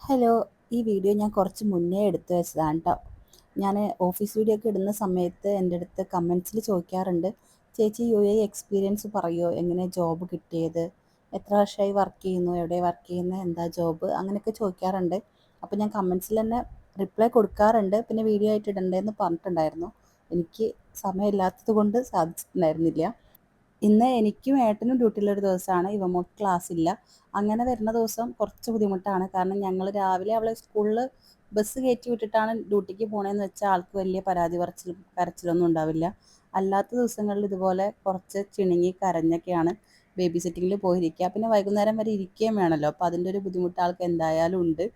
Hello, ഈ video ഞാൻ കുറച്ച് മുന്നേ എടുത്തു വെച്ചതാണ് കേട്ടോ. ഞാൻ ഓഫീസ് വീഡിയോ ഒക്കെ ഇടുന്ന സമയത്ത് എൻ്റെ അടുത്ത് കമൻസിൽ ചോദിക്കാറുണ്ട്, ചേച്ചി എക്സ്പീരിയൻസ് പറയുമോ, എങ്ങനെ ജോബ് കിട്ടിയത്, എത്ര വർഷമായി വർക്ക് ചെയ്യുന്നു, എവിടെ വർക്ക് ചെയ്യുന്നത്, എന്താ ജോബ്, അങ്ങനെയൊക്കെ ചോദിക്കാറുണ്ട്. അപ്പോൾ ഞാൻ കമൻസിൽ തന്നെ റിപ്ലൈ കൊടുക്കാറുണ്ട്, പിന്നെ വീഡിയോ ആയിട്ട് ഇടണ്ടേന്ന് പറഞ്ഞിട്ടുണ്ടായിരുന്നു. എനിക്ക് സമയമില്ലാത്തത് കൊണ്ട് സാധിച്ചിട്ടുണ്ടായിരുന്നില്ല. ഇന്ന് എനിക്കും ഏട്ടനും ഡ്യൂട്ടിയുള്ളൊരു ദിവസമാണ്. ഇവമോൾക്ക് ക്ലാസ് ഇല്ല. അങ്ങനെ വരുന്ന ദിവസം കുറച്ച് ബുദ്ധിമുട്ടാണ്. കാരണം ഞങ്ങൾ രാവിലെ അവളെ സ്കൂളിൽ ബസ് കയറ്റി വിട്ടിട്ടാണ് ഡ്യൂട്ടിക്ക് പോണതെന്ന് വെച്ചാൽ ആൾക്ക് വലിയ പരാതി പറച്ചിലും കരച്ചിലൊന്നും ഉണ്ടാവില്ല. അല്ലാത്ത ദിവസങ്ങളിൽ ഇതുപോലെ കുറച്ച് ചിണുങ്ങി കരഞ്ഞൊക്കെയാണ് ബേബി സിറ്റിങ്ങിൽ പോയിരിക്കുക. പിന്നെ വൈകുന്നേരം വരെ ഇരിക്കുകയും വേണമല്ലോ, അപ്പോൾ അതിൻ്റെ ഒരു ബുദ്ധിമുട്ട് ആൾക്ക് എന്തായാലും ഉണ്ട്.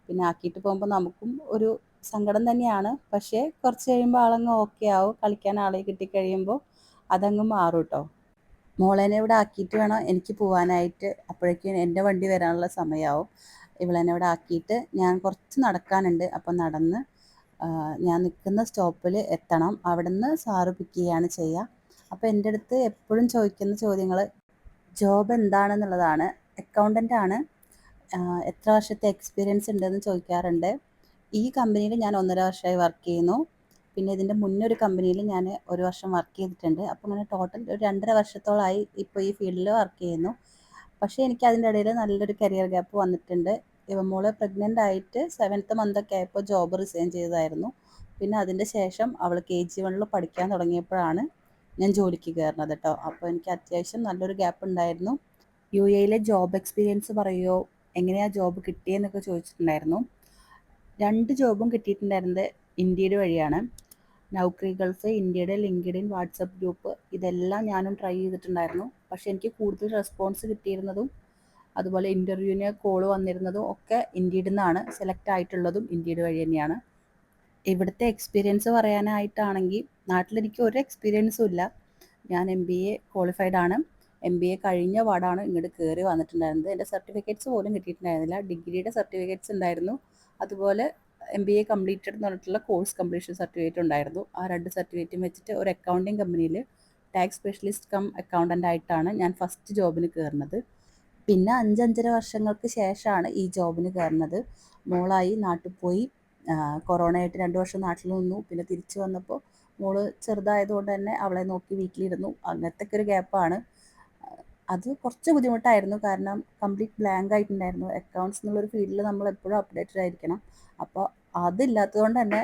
പിന്നെ ആക്കിയിട്ട് പോകുമ്പോൾ നമുക്കും ഒരു സങ്കടം തന്നെയാണ്. പക്ഷേ കുറച്ച് കഴിയുമ്പോൾ ആളങ്ങ് ഓക്കെ ആവും. കളിക്കാൻ ആളെ കിട്ടിക്കഴിയുമ്പോൾ അതങ്ങ് മാറും കേട്ടോ. മോളേനെ ഇവിടെ ആക്കിയിട്ട് വേണം എനിക്ക് പോകാനായിട്ട്. അപ്പോഴേക്കും എൻ്റെ വണ്ടി വരാനുള്ള സമയമാവും. ഇവളെന്നെ ഇവിടെ ആക്കിയിട്ട് ഞാൻ കുറച്ച് നടക്കാനുണ്ട്. അപ്പം നടന്ന് ഞാൻ നിൽക്കുന്ന സ്റ്റോപ്പിൽ എത്തണം. അവിടെ നിന്ന് സാറ് പിക്ക് ചെയ്യുകയാണ് ചെയ്യുക. അപ്പോൾ എൻ്റെ അടുത്ത് എപ്പോഴും ചോദിക്കുന്ന ചോദ്യങ്ങൾ ജോബ് എന്താണെന്നുള്ളതാണ്. അക്കൗണ്ടൻ്റ് ആണ്, എത്ര വർഷത്തെ എക്സ്പീരിയൻസ് ഉണ്ടെന്ന് ചോദിക്കാറുണ്ട്. ഈ കമ്പനിയിൽ ഞാൻ 1.5 വർഷമായി വർക്ക് ചെയ്യുന്നു. പിന്നെ ഇതിൻ്റെ മുന്നേ ഒരു കമ്പനിയിൽ ഞാൻ 1 വർഷം വർക്ക് ചെയ്തിട്ടുണ്ട്. അപ്പോൾ അങ്ങനെ ടോട്ടൽ ഒരു 2.5 വർഷത്തോളമായി ഇപ്പോൾ ഈ ഫീൽഡിൽ വർക്ക് ചെയ്യുന്നു. പക്ഷേ എനിക്ക് അതിൻ്റെ ഇടയിൽ നല്ലൊരു കരിയർ ഗ്യാപ്പ് വന്നിട്ടുണ്ട്. മോള് പ്രഗ്നൻ്റ് ആയിട്ട് 7th മന്തൊക്കെ ആയപ്പോൾ ജോബ് റിസൈൻ ചെയ്തതായിരുന്നു. പിന്നെ അതിൻ്റെ ശേഷം അവൾ KG1 പഠിക്കാൻ തുടങ്ങിയപ്പോഴാണ് ഞാൻ ജോലിക്ക് കയറുന്നത് കേട്ടോ. അപ്പോൾ എനിക്ക് അത്യാവശ്യം നല്ലൊരു ഗ്യാപ്പ് ഉണ്ടായിരുന്നു. UAE ജോബ് എക്സ്പീരിയൻസ് പറയുമോ, എങ്ങനെയാണ് ജോബ് കിട്ടിയെന്നൊക്കെ ചോദിച്ചിട്ടുണ്ടായിരുന്നു. 2 ജോബും കിട്ടിയിട്ടുണ്ടായിരുന്നത് ഇൻഡീഡ് വഴിയാണ്. നൗക്കറി ഗൾഫ്, ഇന്ത്യയുടെ ലിങ്ക്ഡിൻ, വാട്സപ്പ് ഗ്രൂപ്പ്, ഇതെല്ലാം ഞാനും ട്രൈ ചെയ്തിട്ടുണ്ടായിരുന്നു. പക്ഷേ എനിക്ക് കൂടുതൽ റെസ്പോൺസ് കിട്ടിയിരുന്നതും അതുപോലെ ഇൻ്റർവ്യൂവിന് കോൾ വന്നിരുന്നതും ഒക്കെ ഇൻഡീഡിൽ നിന്നാണ്. സെലക്ട് ആയിട്ടുള്ളതും ഇൻഡീഡ് വഴി തന്നെയാണ്. ഇവിടുത്തെ എക്സ്പീരിയൻസ് പറയാനായിട്ടാണെങ്കിൽ നാട്ടിലെനിക്ക് ഒരു എക്സ്പീരിയൻസും ഇല്ല. ഞാൻ MBA ക്വാളിഫൈഡ് ആണ്. MBA കഴിഞ്ഞ പാടാണ് ഇങ്ങോട്ട് കയറി വന്നിട്ടുണ്ടായിരുന്നത്. എൻ്റെ സർട്ടിഫിക്കറ്റ്സ് പോലും കിട്ടിയിട്ടുണ്ടായിരുന്നില്ല. ഡിഗ്രിയുടെ സർട്ടിഫിക്കറ്റ്സ് ഉണ്ടായിരുന്നു, അതുപോലെ MBA കംപ്ലീറ്റഡ് എന്ന് പറഞ്ഞിട്ടുള്ള കോഴ്സ് കംപ്ലീഷൻ സർട്ടിഫിക്കറ്റ് ഉണ്ടായിരുന്നു. ആ 2 സർട്ടിഫിക്കറ്റും വെച്ചിട്ട് ഒരു അക്കൗണ്ടിങ് കമ്പനിയിൽ ടാക്സ് സ്പെഷ്യലിസ്റ്റ് കം അക്കൗണ്ടൻ്റ് ആയിട്ടാണ് ഞാൻ ഫസ്റ്റ് ജോബിന് കയറുന്നത്. പിന്നെ 5-5.5 വർഷങ്ങൾക്ക് ശേഷമാണ് ഈ ജോബിന് കയറുന്നത്. മോളായി നാട്ടിൽ പോയി. കൊറോണയായിട്ട് 2 വർഷം നാട്ടിൽ നിന്നു. പിന്നെ തിരിച്ചു വന്നപ്പോൾ മോള് ചെറുതായതുകൊണ്ട് തന്നെ അവളെ നോക്കി വീട്ടിലിരുന്നു. അങ്ങനത്തെ ഒക്കെ ഒരു ഗ്യാപ്പാണ്. അത് കുറച്ച് ബുദ്ധിമുട്ടായിരുന്നു. കാരണം കംപ്ലീറ്റ് ബ്ലാങ്ക് ആയിട്ടുണ്ടായിരുന്നു. അക്കൗണ്ട്സ് എന്നുള്ളൊരു ഫീൽഡിൽ നമ്മൾ എപ്പോഴും അപ്ഡേറ്റഡ് ആയിരിക്കണം. അപ്പോൾ അതില്ലാത്തത് കൊണ്ട് തന്നെ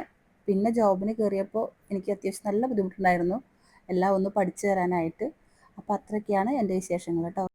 പിന്നെ ജോബിന് കയറിയപ്പോൾ എനിക്ക് അത്യാവശ്യം നല്ല ബുദ്ധിമുട്ടുണ്ടായിരുന്നു എല്ലാം ഒന്ന് പഠിച്ചു തരാനായിട്ട്. അപ്പോൾ അത്രയൊക്കെയാണ് എൻ്റെ വിശേഷങ്ങൾ കേട്ടോ.